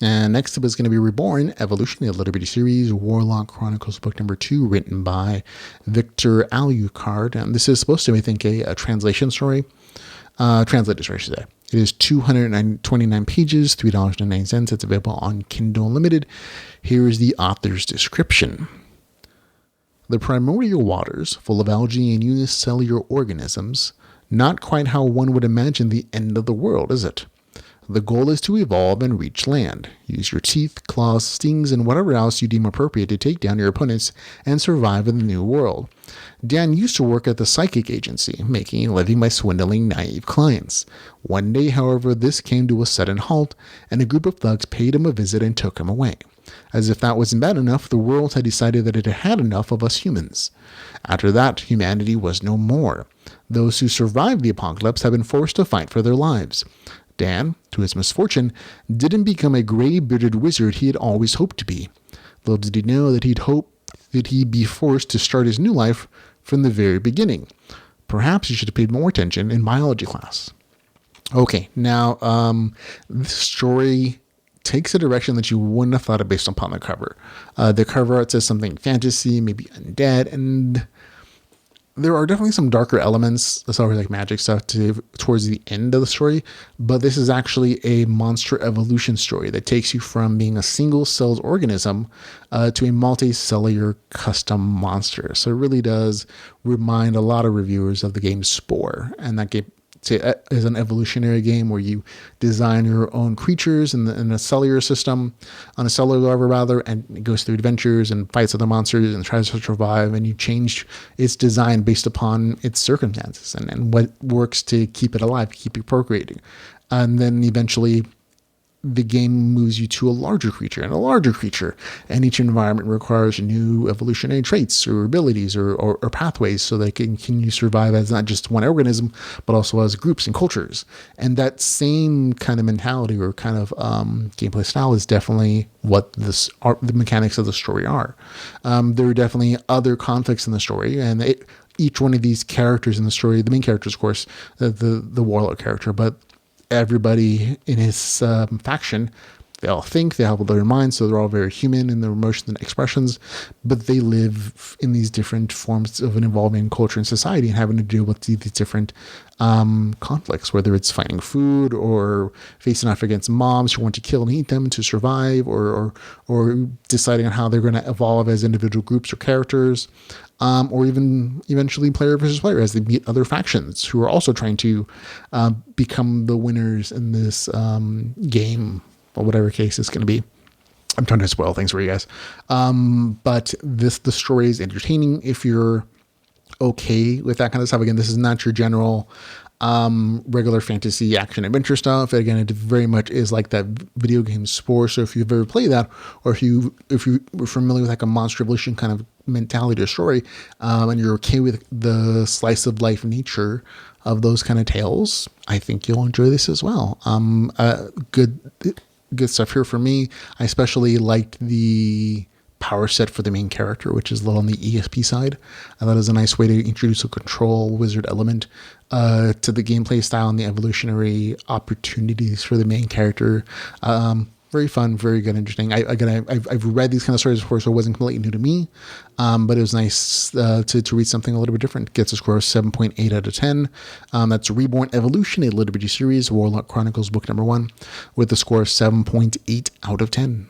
And next up is going to be Reborn, Evolution, the LitRPG series, Warlock Chronicles, book number 2, written by Victor Alucard. And this is supposed to be, I think, a translation story. Translated story, I should say. It is 229 pages, $3.09. It's available on Kindle Unlimited. Here is the author's description. The primordial waters, full of algae and unicellular organisms, not quite how one would imagine the end of the world, is it? The goal is to evolve and reach land. Use your teeth, claws, stings, and whatever else you deem appropriate to take down your opponents and survive in the new world. Dan used to work at the psychic agency, making a living by swindling naive clients. One day, however, this came to a sudden halt, and a group of thugs paid him a visit and took him away. As if that wasn't bad enough, the world had decided that it had had enough of us humans. After that, humanity was no more. Those who survived the apocalypse had been forced to fight for their lives. Dan, to his misfortune, didn't become a gray-bearded wizard he had always hoped to be. Little did he know that he'd be forced to start his new life from the very beginning. Perhaps he should have paid more attention in biology class. Okay, now, this story takes a direction that you wouldn't have thought of based upon the cover. The cover art says something fantasy, maybe undead, and there are definitely some darker elements, as far as like magic stuff, towards the end of the story, but this is actually a monster evolution story that takes you from being a single-celled organism to a multicellular custom monster. So it really does remind a lot of reviewers of the game Spore, and that game is an evolutionary game where you design your own creatures in a cellular system, on a cellular level rather, and it goes through adventures and fights other monsters and tries to survive, and you change its design based upon its circumstances and what works to keep it alive, keep it procreating. And then eventually the game moves you to a larger creature and a larger creature, and each environment requires new evolutionary traits or abilities or pathways so they can continue to survive as not just one organism, but also as groups and cultures. And that same kind of mentality or kind of gameplay style is definitely what the mechanics of the story are. There are definitely other conflicts in the story, and each one of these characters in the story, the main character, of course, the Warlock character, but everybody in his faction, they all think, they have their minds, so they're all very human in their emotions and expressions, but they live in these different forms of an evolving culture and society and having to deal with these different conflicts, whether it's finding food or facing off against mobs who want to kill and eat them to survive, or deciding on how they're going to evolve as individual groups or characters. Or even eventually player versus player as they meet other factions who are also trying to become the winners in this game, or whatever case it's going to be. I'm trying to spoil things for you guys. But the story is entertaining if you're okay with that kind of stuff. Again, this is not your general regular fantasy action adventure stuff. Again, it very much is like that video game Spore. So if you've ever played that, or if you were familiar with like a monster evolution kind of mentality or story, and you're okay with the slice of life nature of those kind of tales, I think you'll enjoy this as well. Good stuff here for me. I especially liked the power set for the main character, which is a little on the ESP side. I thought it was a nice way to introduce a control wizard element to the gameplay style and the evolutionary opportunities for the main character. Very fun, very good, interesting. I've read these kind of stories before, so it wasn't completely new to me, but it was nice to read something a little bit different. Gets a score of 7.8 out of 10. That's Reborn Evolution, a LitRPG series, Warlock Chronicles, book number 1, with a score of 7.8 out of 10.